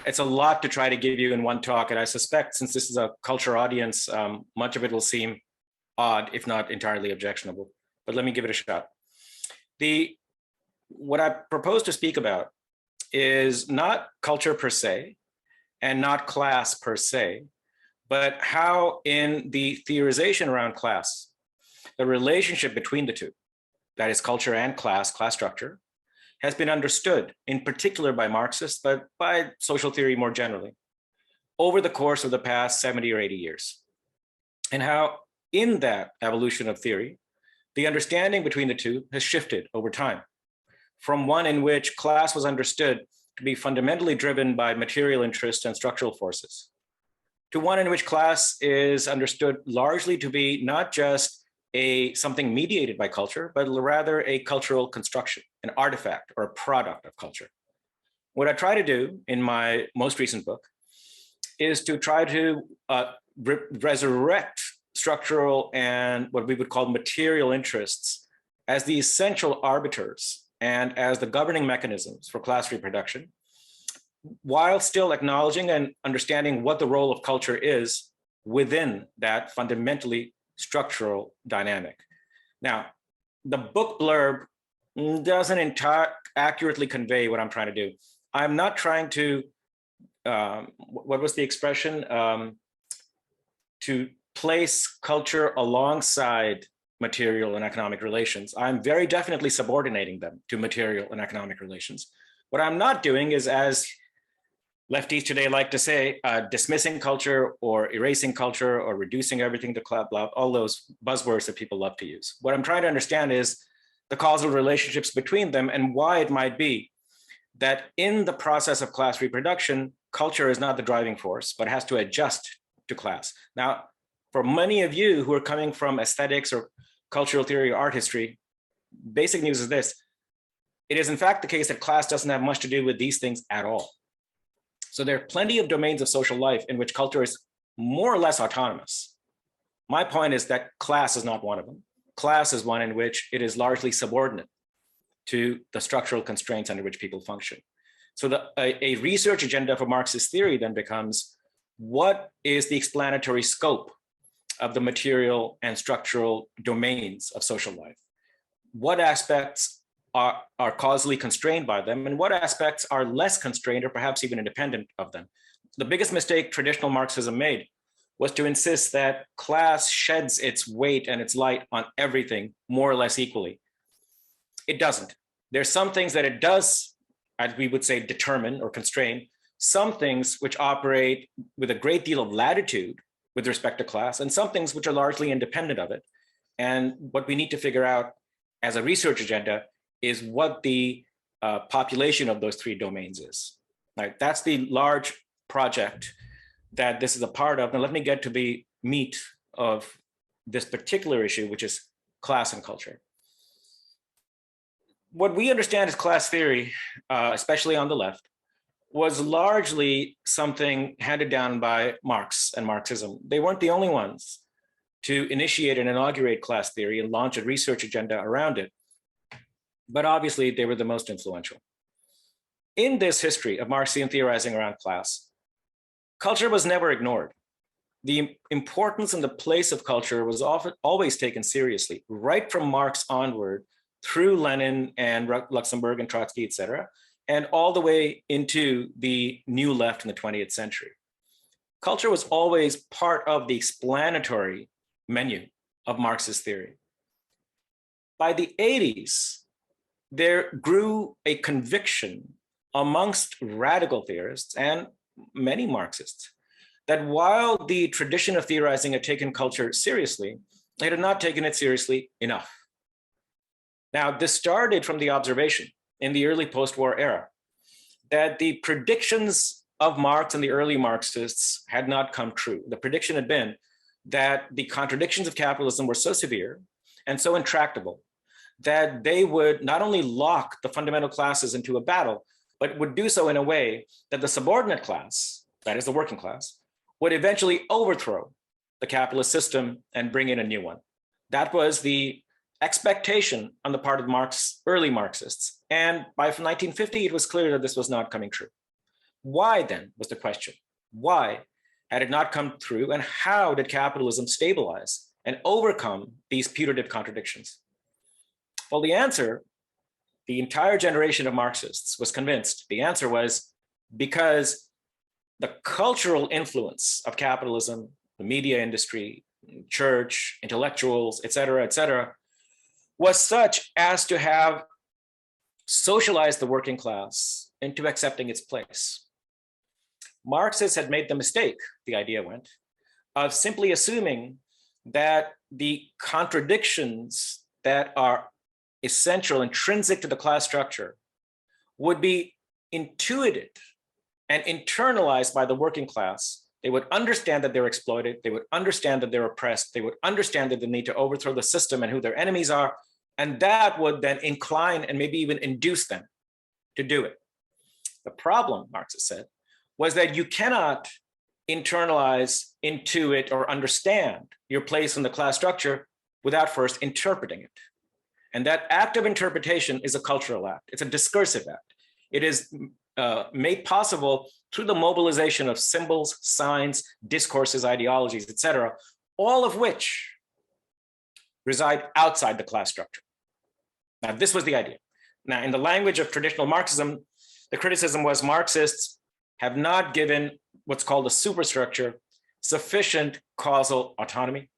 It's a lot to try to give you in one talk, and I suspect since this is a culture audience, much of it will seem odd, if not entirely objectionable, but let me give it a shot. What I propose to speak about is not culture per se, and not class per se, but how in the theorization around class, the relationship between the two, that is culture and class structure, has been understood in particular by Marxists, but by social theory more generally, over the course of the past 70 or 80 years. And how in that evolution of theory, the understanding between the two has shifted over time, from one in which class was understood to be fundamentally driven by material interests and structural forces, to one in which class is understood largely to be not just something mediated by culture, but rather a cultural construction, an artifact or a product of culture. What I try to do in my most recent book is to try to resurrect structural and what we would call material interests as the essential arbiters and as the governing mechanisms for class reproduction, while still acknowledging and understanding what the role of culture is within that fundamentally structural dynamic. Now, the book blurb doesn't accurately convey what I'm trying to do. I'm not trying to, what was the expression? To place culture alongside material and economic relations. I'm very definitely subordinating them to material and economic relations. What I'm not doing is, as lefties today like to say, dismissing culture or erasing culture or reducing everything to class, blah, all those buzzwords that people love to use. What I'm trying to understand is the causal relationships between them and why it might be that in the process of class reproduction, culture is not the driving force, but has to adjust to class. Now, for many of you who are coming from aesthetics or cultural theory or art history, basic news is this: it is in fact the case that class doesn't have much to do with these things at all. So there are plenty of domains of social life in which culture is more or less autonomous. My point is that class is not one of them. Class is one in which it is largely subordinate to the structural constraints under which people function. So a research agenda for Marxist theory then becomes, what is the explanatory scope of the material and structural domains of social life? What aspects are causally constrained by them, and what aspects are less constrained or perhaps even independent of them? The biggest mistake traditional Marxism made was to insist that class sheds its weight and its light on everything more or less equally. It doesn't. There's some things that it does, as we would say, determine or constrain, some things which operate with a great deal of latitude with respect to class, and some things which are largely independent of it. And what we need to figure out as a research agenda is what the population of those three domains is. Right? That's the large project that this is a part of. Now let me get to the meat of this particular issue, which is class and culture. What we understand as class theory, especially on the left, was largely something handed down by Marx and Marxism. They weren't the only ones to initiate and inaugurate class theory and launch a research agenda around it, but obviously they were the most influential. In this history of Marxian theorizing around class, culture was never ignored. The importance and the place of culture was always taken seriously, right from Marx onward, through Lenin and Luxemburg and Trotsky, et cetera, and all the way into the new left in the 20th century. Culture was always part of the explanatory menu of Marxist theory. By the 80s, there grew a conviction amongst radical theorists and many Marxists that while the tradition of theorizing had taken culture seriously, it had not taken it seriously enough. Now, this started from the observation in the early post-war era that the predictions of Marx and the early Marxists had not come true. The prediction had been that the contradictions of capitalism were so severe and so intractable that they would not only lock the fundamental classes into a battle, but would do so in a way that the subordinate class, that is the working class, would eventually overthrow the capitalist system and bring in a new one. That was the expectation on the part of early Marxists. And by 1950, it was clear that this was not coming true. Why then was the question? Why had it not come through, and how did capitalism stabilize and overcome these putative contradictions? Well, the answer, the entire generation of Marxists was convinced, the answer was because the cultural influence of capitalism, the media industry, church, intellectuals, et cetera, was such as to have socialized the working class into accepting its place. Marxists had made the mistake, the idea went, of simply assuming that the contradictions that are essential, intrinsic to the class structure would be intuited and internalized by the working class. They would understand that they're exploited. They would understand that they're oppressed. They would understand that they need to overthrow the system and who their enemies are. And that would then incline and maybe even induce them to do it. The problem, Marxists said, was that you cannot internalize, intuit, or understand your place in the class structure without first interpreting it. And that act of interpretation is a cultural act. It's a discursive act. It is made possible through the mobilization of symbols, signs, discourses, ideologies, et cetera, all of which reside outside the class structure. Now, this was the idea. Now, in the language of traditional Marxism, the criticism was Marxists have not given what's called a superstructure sufficient causal autonomy.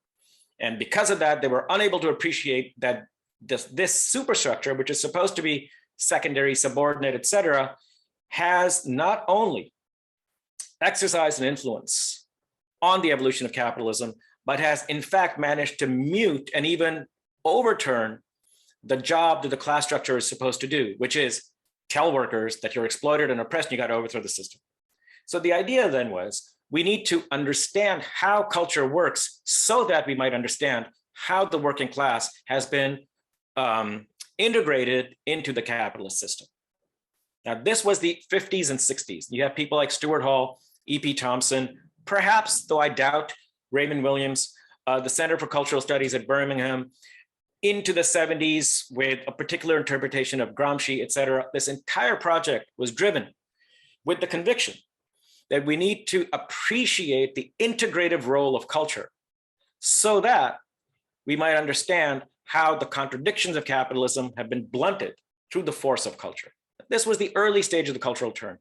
And because of that, they were unable to appreciate that this superstructure, which is supposed to be secondary, subordinate, et cetera, has not only exercised an influence on the evolution of capitalism, but has in fact managed to mute and even overturn the job that the class structure is supposed to do, which is tell workers that you're exploited and oppressed and you got to overthrow the system. So the idea then was we need to understand how culture works so that we might understand how the working class has been integrated into the capitalist system. Now, this was the 50s and 60s. You have people like Stuart Hall, E.P. Thompson, perhaps, though I doubt, Raymond Williams, the Center for Cultural Studies at Birmingham, into the 70s with a particular interpretation of Gramsci, et cetera. This entire project was driven with the conviction that we need to appreciate the integrative role of culture so that we might understand how the contradictions of capitalism have been blunted through the force of culture. This was the early stage of the cultural turn.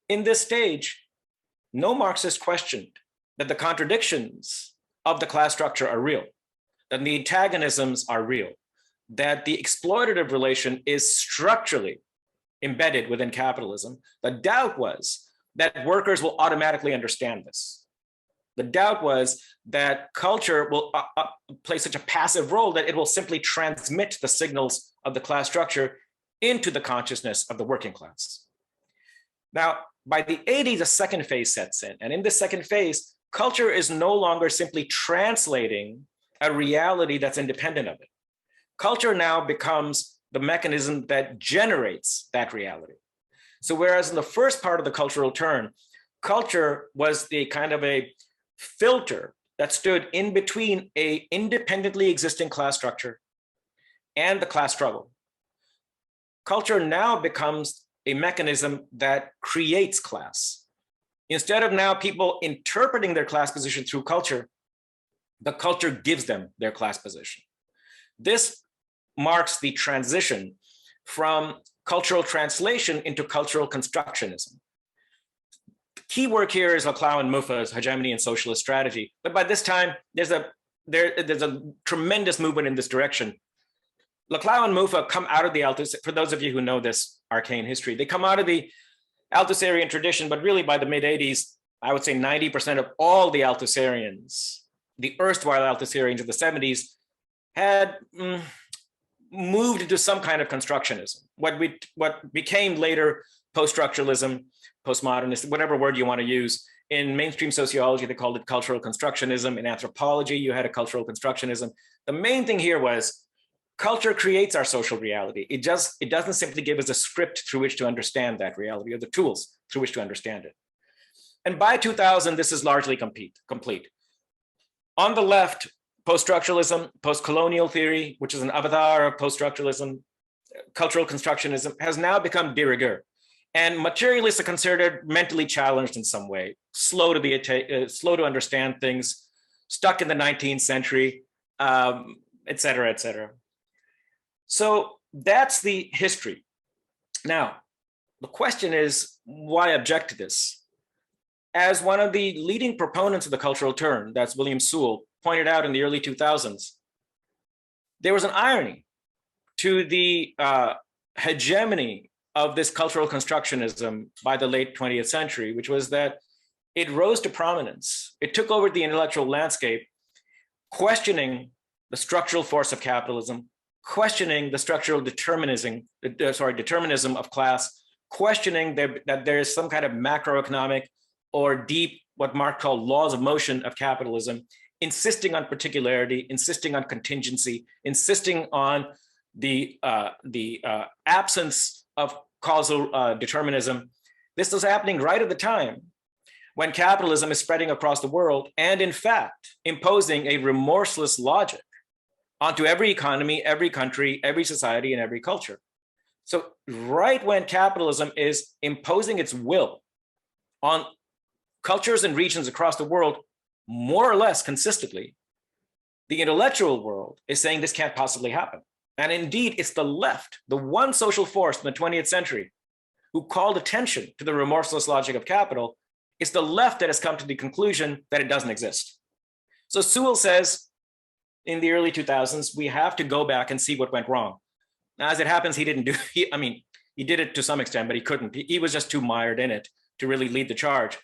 In this stage, no Marxist questioned that the contradictions of the class structure are real, that the antagonisms are real, that the exploitative relation is structurally embedded within capitalism. The doubt was that workers will automatically understand this. The doubt was that culture will play such a passive role that it will simply transmit the signals of the class structure into the consciousness of the working class. Now, by the 80s, a second phase sets in. And in this second phase, culture is no longer simply translating a reality that's independent of it. Culture now becomes the mechanism that generates that reality. So whereas in the first part of the cultural turn, culture was the kind of a filter that stood in between an independently existing class structure and the class struggle. Culture now becomes a mechanism that creates class. Instead of now people interpreting their class position through culture, the culture gives them their class position. This marks the transition from cultural translation into cultural constructionism. The key work here is Laclau and Muffa's Hegemony and Socialist Strategy. But by this time, there's a tremendous movement in this direction. Laclau and Muffa come out of the Althusserrian, for those of you who know this arcane history, they come out of the Althusserian tradition, but really by the mid-80s, I would say 90% of all the Althusserians, the erstwhile Althusserians of the 70s, had moved into some kind of constructionism, what became later post-structuralism, postmodernist, whatever word you want to use. In mainstream sociology, they called it cultural constructionism. In anthropology, you had a cultural constructionism. The main thing here was culture creates our social reality. It doesn't simply give us a script through which to understand that reality or the tools through which to understand it. And by 2000, this is largely complete. On the left, post-structuralism, postcolonial theory, which is an avatar of post-structuralism, cultural constructionism, has now become de rigueur. And materialists are considered mentally challenged in some way, slow to understand things, stuck in the 19th century, et cetera, et cetera. So that's the history. Now, the question is, why object to this? As one of the leading proponents of the cultural turn, that's William Sewell, pointed out in the early 2000s, there was an irony to the hegemony of this cultural constructionism by the late 20th century, which was that it rose to prominence. It took over the intellectual landscape, questioning the structural force of capitalism, questioning the structural determinism of class, questioning that there is some kind of macroeconomic or deep, what Marx called laws of motion of capitalism, insisting on particularity, insisting on contingency, insisting on the absence of causal determinism. This was happening right at the time when capitalism is spreading across the world and, in fact, imposing a remorseless logic onto every economy, every country, every society, and every culture. So right when capitalism is imposing its will on cultures and regions across the world, more or less consistently, the intellectual world is saying this can't possibly happen. And indeed, it's the left, the one social force in the 20th century, who called attention to the remorseless logic of capital. It's the left that has come to the conclusion that it doesn't exist. So Sewell says in the early 2000s, we have to go back and see what went wrong. Now, as it happens, he didn't do, he did it to some extent, but he couldn't. He was just too mired in it to really lead the charge.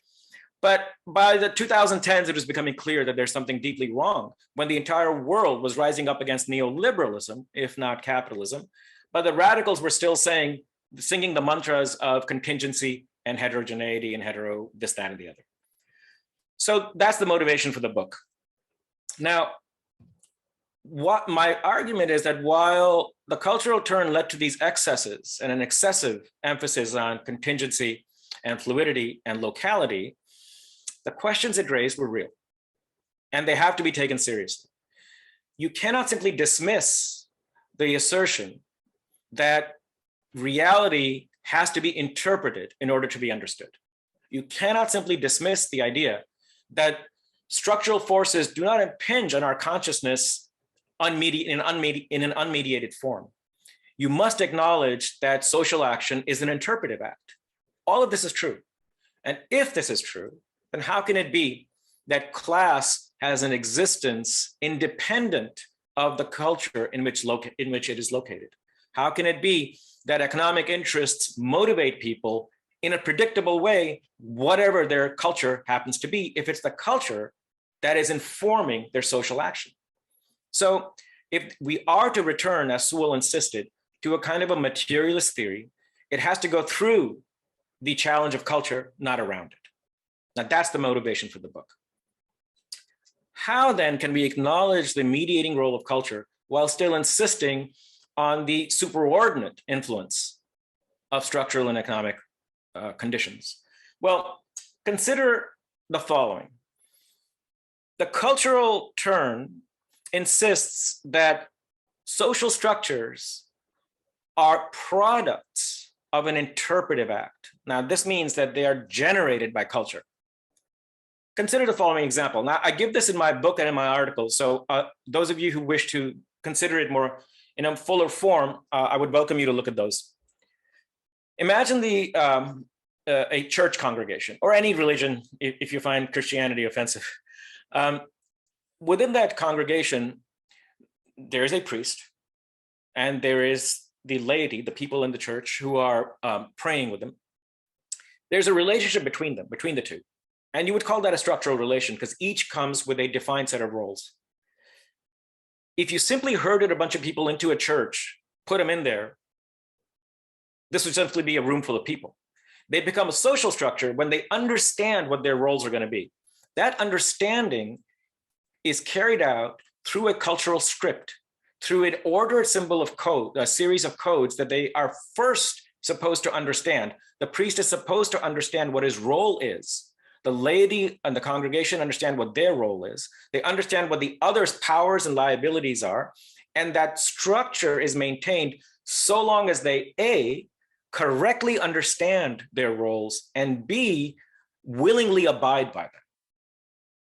But by the 2010s, it was becoming clear that there's something deeply wrong when the entire world was rising up against neoliberalism, if not capitalism. But the radicals were still singing the mantras of contingency and heterogeneity and hetero, this, that, and the other. So that's the motivation for the book. Now, what my argument is that while the cultural turn led to these excesses and an excessive emphasis on contingency and fluidity and locality, the questions it raised were real, and they have to be taken seriously. You cannot simply dismiss the assertion that reality has to be interpreted in order to be understood. You cannot simply dismiss the idea that structural forces do not impinge on our consciousness in an unmediated form. You must acknowledge that social action is an interpretive act. All of this is true. And if this is true, then how can it be that class has an existence independent of the culture in which it is located? How can it be that economic interests motivate people in a predictable way, whatever their culture happens to be, if it's the culture that is informing their social action? So if we are to return, as Sewell insisted, to a kind of a materialist theory, it has to go through the challenge of culture, not around it. Now, that's the motivation for the book. How then can we acknowledge the mediating role of culture while still insisting on the superordinate influence of structural and economic conditions? Well, consider the following. The cultural turn insists that social structures are products of an interpretive act. Now, this means that they are generated by culture. Consider the following example. Now, I give this in my book and in my article, so those of you who wish to consider it more in a fuller form, I would welcome you to look at those. Imagine a church congregation, or any religion, if you find Christianity offensive. Within that congregation, there is a priest, and there is the laity, the people in the church who are praying with them. There's a relationship between them, between the two. And you would call that a structural relation because each comes with a defined set of roles. If you simply herded a bunch of people into a church, put them in there, this would simply be a room full of people. They become a social structure when they understand what their roles are going to be. That understanding is carried out through a cultural script, through an ordered symbol of code, a series of codes that they are first supposed to understand. The priest is supposed to understand what his role is. The laity and the congregation understand what their role is. They understand what the other's powers and liabilities are. And that structure is maintained so long as they, A, correctly understand their roles, and B, willingly abide by them.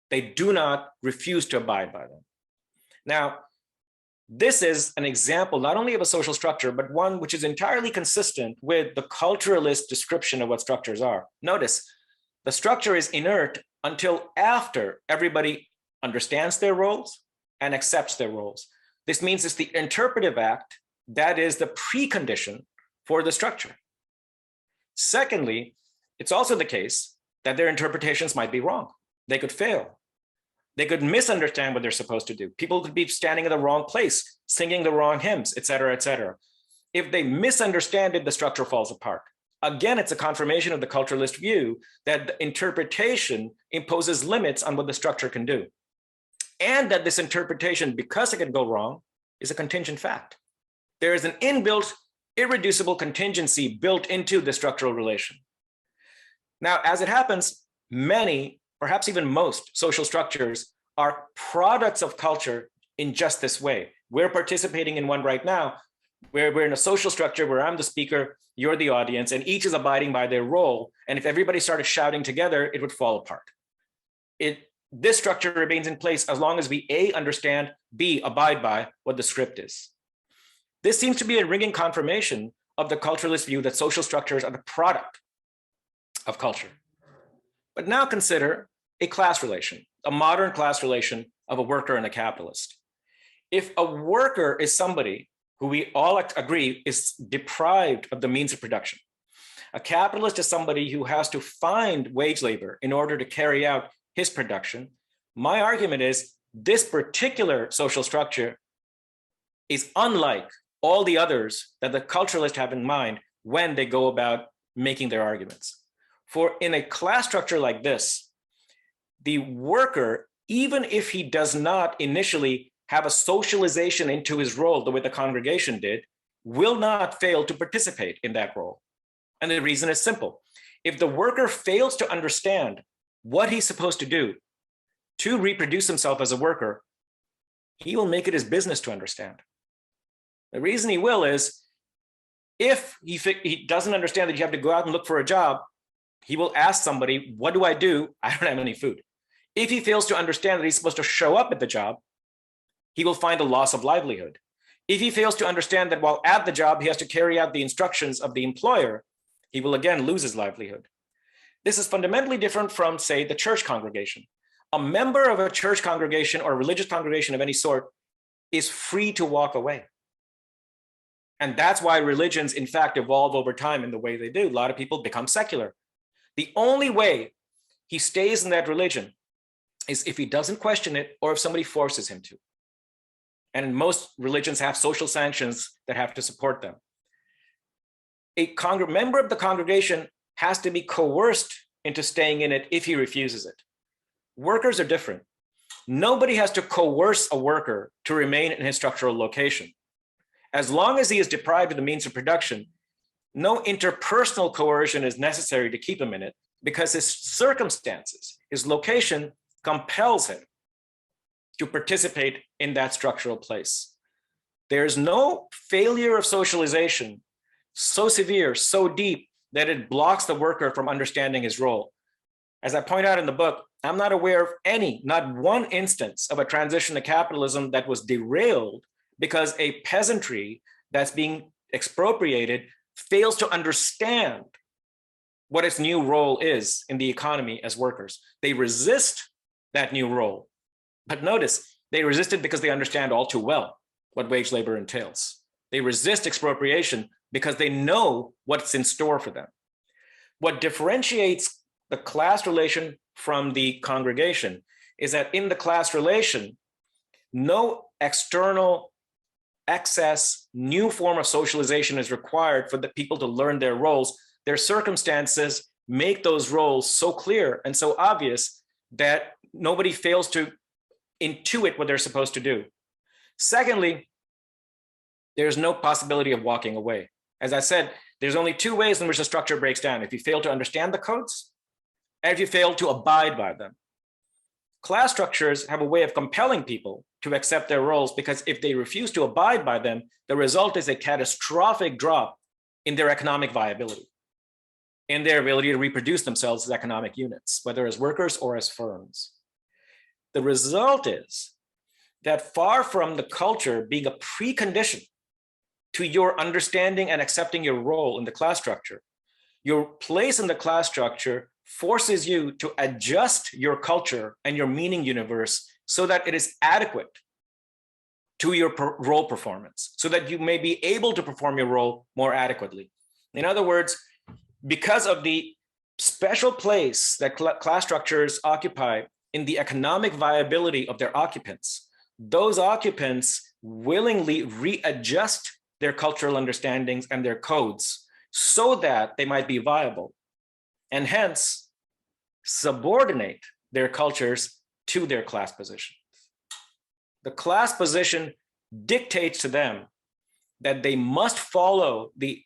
They do not refuse to abide by them. Now, this is an example not only of a social structure, but one which is entirely consistent with the culturalist description of what structures are. Notice, the structure is inert until after everybody understands their roles and accepts their roles. This means it's the interpretive act that is the precondition for the structure. Secondly, it's also the case that their interpretations might be wrong. They could fail. They could misunderstand what they're supposed to do. People could be standing in the wrong place, singing the wrong hymns, et cetera, et cetera. If they misunderstand it, the structure falls apart. Again, it's a confirmation of the culturalist view that the interpretation imposes limits on what the structure can do. And that this interpretation, because it can go wrong, is a contingent fact. There is an inbuilt, irreducible contingency built into the structural relation. Now, as it happens, many, perhaps even most social structures are products of culture in just this way. We're participating in one right now, where we're in a social structure where I'm the speaker, you're the audience, and each is abiding by their role. And if everybody started shouting together, it would fall apart. This structure remains in place as long as we A, understand, B, abide by what the script is. This seems to be a ringing confirmation of the culturalist view that social structures are the product of culture. But now consider a class relation, a modern class relation of a worker and a capitalist. If a worker is somebody who we all agree is deprived of the means of production, a capitalist is somebody who has to find wage labor in order to carry out his production, my argument is this particular social structure is unlike all the others that the culturalists have in mind when they go about making their arguments. For in a class structure like this, the worker, even if he does not initially have a socialization into his role the way the congregation did, will not fail to participate in that role. And the reason is simple. If the worker fails to understand what he's supposed to do to reproduce himself as a worker, he will make it his business to understand. The reason he will is if he doesn't understand that you have to go out and look for a job, he will ask somebody, what do? I don't have any food. If he fails to understand that he's supposed to show up at the job, he will find a loss of livelihood. If he fails to understand that while at the job, he has to carry out the instructions of the employer, he will again lose his livelihood. This is fundamentally different from, say, the church congregation. A member of a church congregation or a religious congregation of any sort is free to walk away. And that's why religions, in fact, evolve over time in the way they do. A lot of people become secular. The only way he stays in that religion is if he doesn't question it or if somebody forces him to. And most religions have social sanctions that have to support them. A member of the congregation has to be coerced into staying in it if he refuses it. Workers are different. Nobody has to coerce a worker to remain in his structural location. As long as he is deprived of the means of production, no interpersonal coercion is necessary to keep him in it because his circumstances, his location compels him to participate in that structural place. There's no failure of socialization so severe, so deep, that it blocks the worker from understanding his role. As I point out in the book, I'm not aware of not one instance of a transition to capitalism that was derailed because a peasantry that's being expropriated fails to understand what its new role is in the economy as workers. They resist that new role. But notice, they resist it because they understand all too well what wage labor entails. They resist expropriation because they know what's in store for them. What differentiates the class relation from the congregation is that in the class relation, no external excess, new form of socialization is required for the people to learn their roles. Their circumstances make those roles so clear and so obvious that nobody fails to intuit what they're supposed to do. Secondly, there's no possibility of walking away. As I said, there's only two ways in which the structure breaks down: if you fail to understand the codes, and if you fail to abide by them. Class structures have a way of compelling people to accept their roles, because if they refuse to abide by them, the result is a catastrophic drop in their economic viability, in their ability to reproduce themselves as economic units, whether as workers or as firms. The result is that far from the culture being a precondition to your understanding and accepting your role in the class structure, your place in the class structure forces you to adjust your culture and your meaning universe so that it is adequate to your role performance, so that you may be able to perform your role more adequately. In other words, because of the special place that class structures occupy in the economic viability of their occupants, those occupants willingly readjust their cultural understandings and their codes so that they might be viable, and hence subordinate their cultures to their class position. The class position dictates to them that they must follow the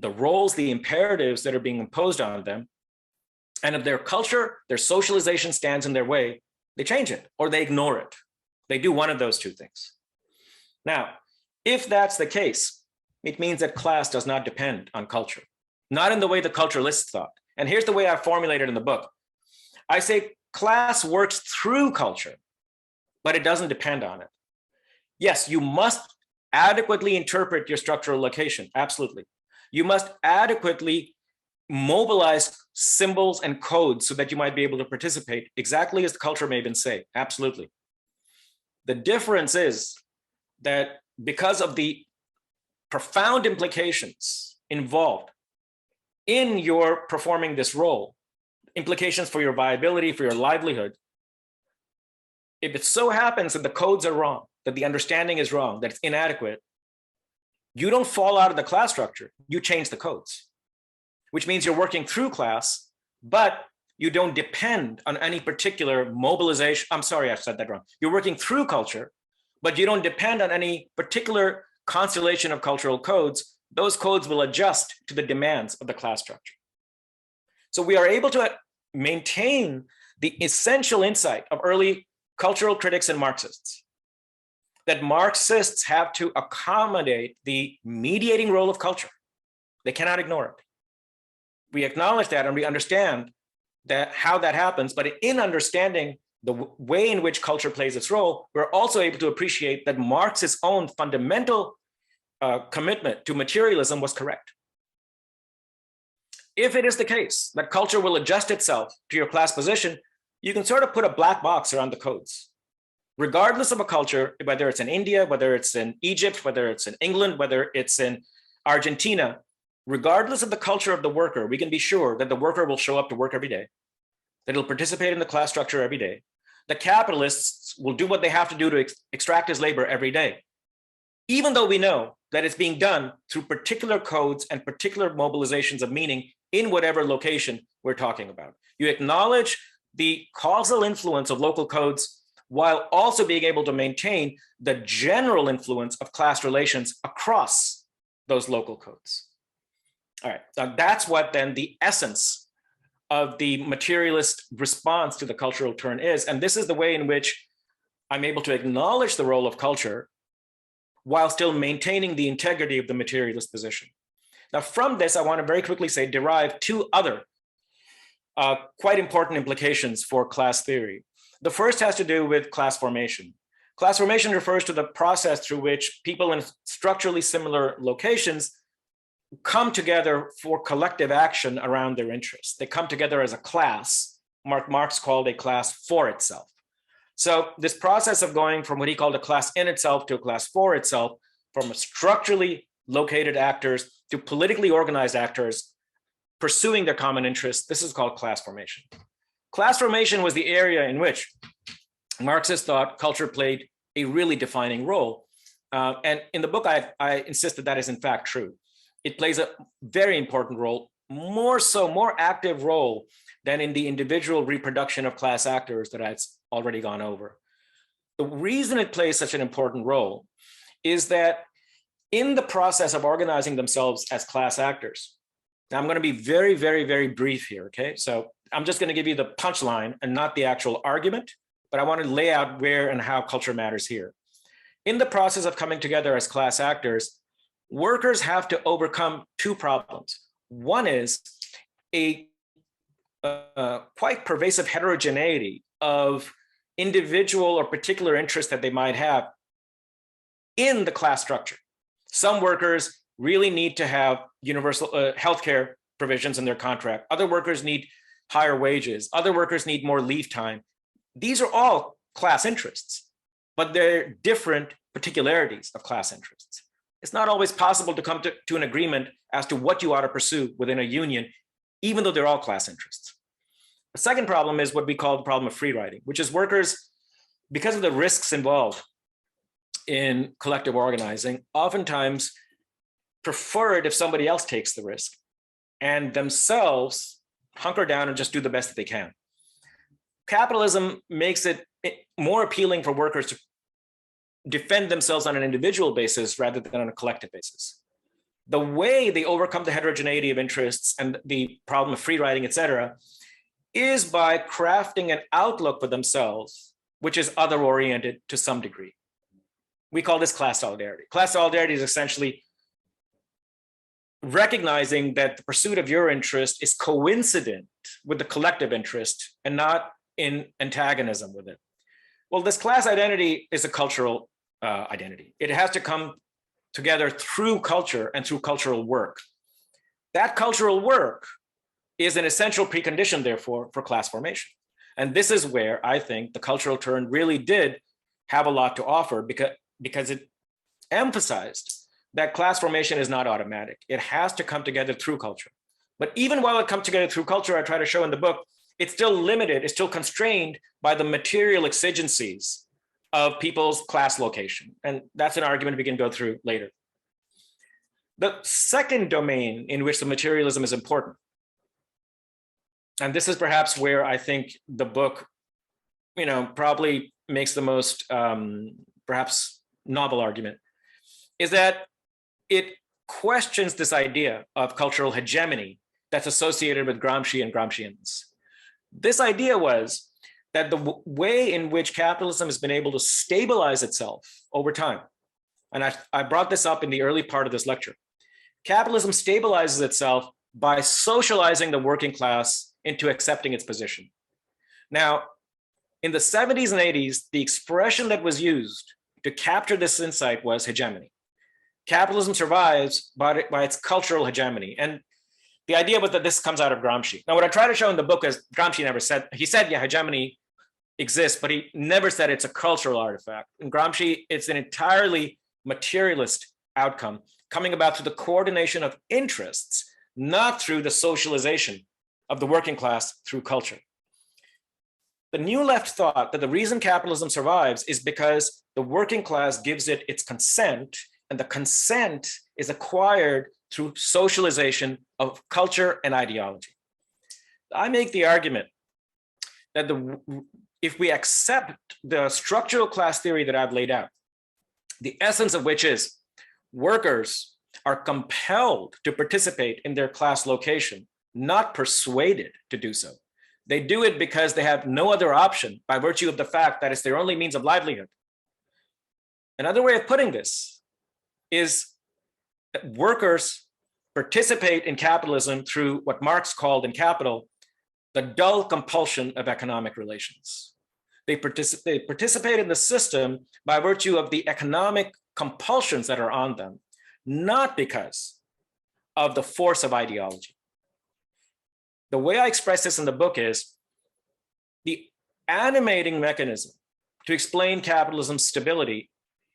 roles, the imperatives that are being imposed on them. And if their culture, their socialization stands in their way, they change it or they ignore it. They do one of those two things. Now, if that's the case, it means that class does not depend on culture, not in the way the culturalists thought. And here's the way I formulate it in the book. I say class works through culture, but it doesn't depend on it. Yes, you must adequately interpret your structural location, absolutely. You must adequately mobilize symbols and codes so that you might be able to participate exactly as the culture may even say, absolutely. The difference is that because of the profound implications involved in your performing this role, implications for your viability, for your livelihood, if it so happens that the codes are wrong, that the understanding is wrong, that it's inadequate, you don't fall out of the class structure, you change the codes, which means you're working through class, but you don't depend on any particular mobilization. I'm sorry, I said that wrong. You're working through culture, but you don't depend on any particular constellation of cultural codes. Those codes will adjust to the demands of the class structure. So we are able to maintain the essential insight of early cultural critics and Marxists, that Marxists have to accommodate the mediating role of culture. They cannot ignore it. We acknowledge that and we understand that how that happens, but in understanding the way in which culture plays its role, we're also able to appreciate that Marx's own fundamental commitment to materialism was correct. If it is the case that culture will adjust itself to your class position, you can sort of put a black box around the codes. Regardless of a culture, whether it's in India, whether it's in Egypt, whether it's in England, whether it's in Argentina, regardless of the culture of the worker, we can be sure that the worker will show up to work every day, that he'll participate in the class structure every day. The capitalists will do what they have to do to extract his labor every day, even though we know that it's being done through particular codes and particular mobilizations of meaning in whatever location we're talking about. You acknowledge the causal influence of local codes while also being able to maintain the general influence of class relations across those local codes. All right, now that's what then the essence of the materialist response to the cultural turn is. And this is the way in which I'm able to acknowledge the role of culture while still maintaining the integrity of the materialist position. Now, from this, I want to very quickly say, derive two other quite important implications for class theory. The first has to do with class formation. Class formation refers to the process through which people in structurally similar locations come together for collective action around their interests. They come together as a class. Marx called a class for itself. So this process of going from what he called a class in itself to a class for itself, from structurally located actors to politically organized actors pursuing their common interests, this is called class formation. Class formation was the area in which Marxists thought culture played a really defining role. And in the book, I insist that that is in fact true. It plays a very important role, more active role than in the individual reproduction of class actors that I've already gone over. The reason it plays such an important role is that in the process of organizing themselves as class actors, now I'm going to be very, very, very brief here, okay? So I'm just going to give you the punchline and not the actual argument, but I want to lay out where and how culture matters here. In the process of coming together as class actors, workers have to overcome two problems. One is a quite pervasive heterogeneity of individual or particular interests that they might have in the class structure. Some workers really need to have universal healthcare provisions in their contract. Other workers need higher wages. Other workers need more leave time. These are all class interests, but they're different particularities of class interests. It's not always possible to come to an agreement as to what you ought to pursue within a union, even though they're all class interests. The second problem is what we call the problem of free riding, which is workers, because of the risks involved in collective organizing, oftentimes prefer it if somebody else takes the risk and themselves hunker down and just do the best that they can. Capitalism makes it more appealing for workers to defend themselves on an individual basis rather than on a collective basis. The way they overcome the heterogeneity of interests and the problem of free riding, et cetera, is by crafting an outlook for themselves, which is other-oriented to some degree. We call this class solidarity. Class solidarity is essentially recognizing that the pursuit of your interest is coincident with the collective interest and not in antagonism with it. Well, this class identity is a cultural identity. It has to come together through culture and through cultural work. That cultural work is an essential precondition, therefore, for class formation. And this is where I think the cultural turn really did have a lot to offer, because it emphasized that class formation is not automatic. It has to come together through culture. But even while it comes together through culture, I try to show in the book, it's still limited, it's still constrained by the material exigencies of people's class location. And that's an argument we can go through later. The second domain in which the materialism is important, and this is perhaps where I think the book, probably makes the most perhaps novel argument, is that it questions this idea of cultural hegemony that's associated with Gramsci and Gramscians. This idea was that the way in which capitalism has been able to stabilize itself over time, and I brought this up in the early part of this lecture, capitalism stabilizes itself by socializing the working class into accepting its position. Now, in the 70s and 80s, the expression that was used to capture this insight was hegemony. Capitalism survives by its cultural hegemony. And the idea was that this comes out of Gramsci. Now, what I try to show in the book is Gramsci never said, he said, yeah, hegemony exists, but he never said it's a cultural artifact. In Gramsci, it's an entirely materialist outcome coming about through the coordination of interests, not through the socialization of the working class through culture. The New Left thought that the reason capitalism survives is because the working class gives it its consent, and the consent is acquired through socialization of culture and ideology. I make the argument that if we accept the structural class theory that I've laid out, the essence of which is workers are compelled to participate in their class location, not persuaded to do so. They do it because they have no other option by virtue of the fact that it's their only means of livelihood. Another way of putting this is that workers participate in capitalism through what Marx called in Capital, the dull compulsion of economic relations. They participate in the system by virtue of the economic compulsions that are on them, not because of the force of ideology. The way I express this in the book is the animating mechanism to explain capitalism's stability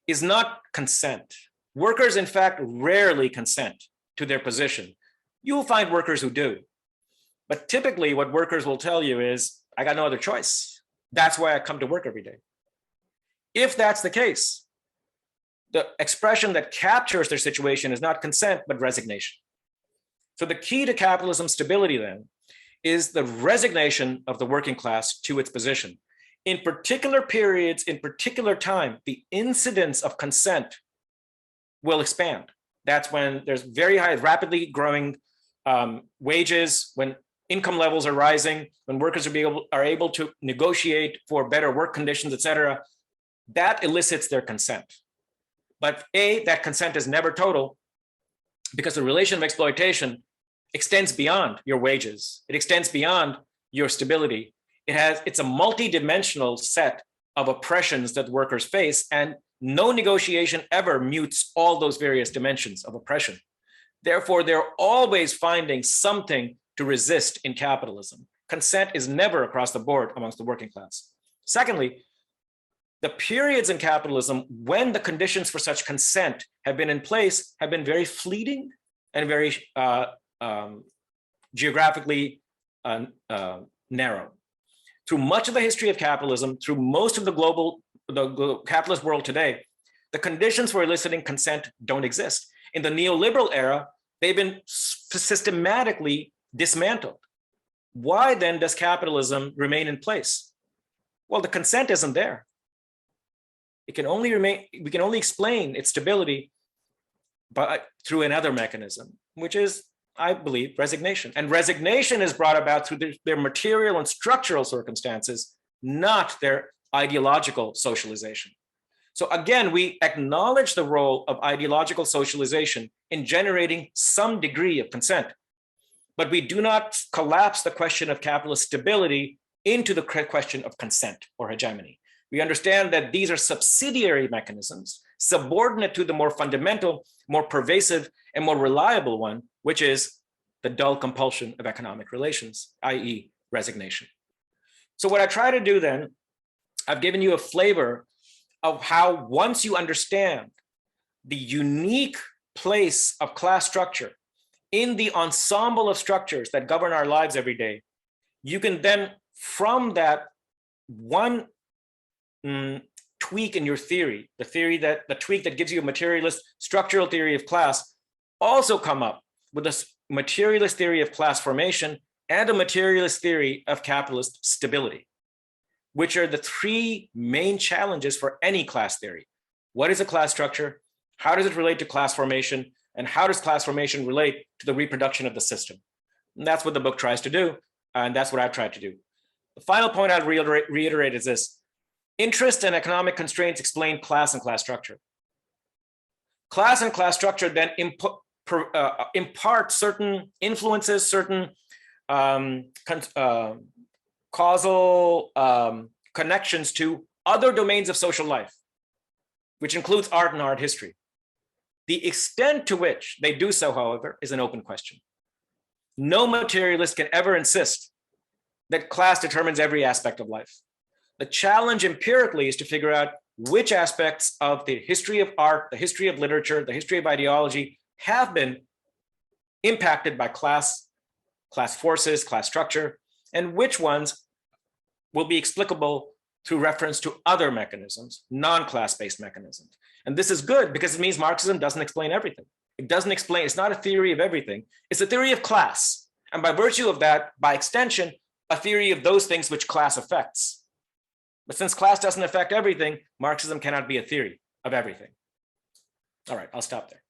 is not consent. Workers, in fact, rarely consent to their position. You will find workers who do. But typically what workers will tell you is, I got no other choice. That's why I come to work every day. If that's the case, the expression that captures their situation is not consent, but resignation. So the key to capitalism's stability then is the resignation of the working class to its position. In particular periods, in particular time, the incidence of consent will expand. That's when there's very high, rapidly growing wages, when income levels are rising, when workers are able to negotiate for better work conditions, et cetera. That elicits their consent. But A, that consent is never total, because the relation of exploitation extends beyond your wages. It extends beyond your stability. It's a multi-dimensional set of oppressions that workers face, and no negotiation ever mutes all those various dimensions of oppression. Therefore, they're always finding something to resist in capitalism. Consent is never across the board amongst the working class. Secondly, the periods in capitalism when the conditions for such consent have been in place have been very fleeting and very geographically narrow. Through much of the history of capitalism, through most of the capitalist world today, the conditions for eliciting consent don't exist. In the neoliberal era, they've been systematically dismantled. Why then does capitalism remain in place? Well, the consent isn't there. It can only remain, we can only explain its stability through another mechanism, which is, I believe, resignation. And resignation is brought about through their material and structural circumstances, not their ideological socialization. So again, we acknowledge the role of ideological socialization in generating some degree of consent, but we do not collapse the question of capitalist stability into the question of consent or hegemony. We understand that these are subsidiary mechanisms, subordinate to the more fundamental, more pervasive, and more reliable one, which is the dull compulsion of economic relations, i.e. resignation. So what I try to do then, I've given you a flavor of how, once you understand the unique place of class structure in the ensemble of structures that govern our lives every day, you can then, from that one tweak in your theory, the tweak that gives you a materialist structural theory of class, also come up with a materialist theory of class formation and a materialist theory of capitalist stability, which are the three main challenges for any class theory. What is a class structure? How does it relate to class formation? And how does class formation relate to the reproduction of the system? And that's what the book tries to do, and that's what I've tried to do. The final point I'll reiterate is this: interest and economic constraints explain class and class structure. Class and class structure then impart certain influences, certain causal connections to other domains of social life, which includes art and art history. The extent to which they do so, however, is an open question. No materialist can ever insist that class determines every aspect of life. The challenge empirically is to figure out which aspects of the history of art, the history of literature, the history of ideology have been impacted by class forces, class structure, and which ones will be explicable through reference to other mechanisms, non-class-based mechanisms. And this is good because it means Marxism doesn't explain everything. It doesn't explain, it's not a theory of everything, it's a theory of class. And by virtue of that, by extension, a theory of those things which class affects. But since class doesn't affect everything, Marxism cannot be a theory of everything. All right, I'll stop there.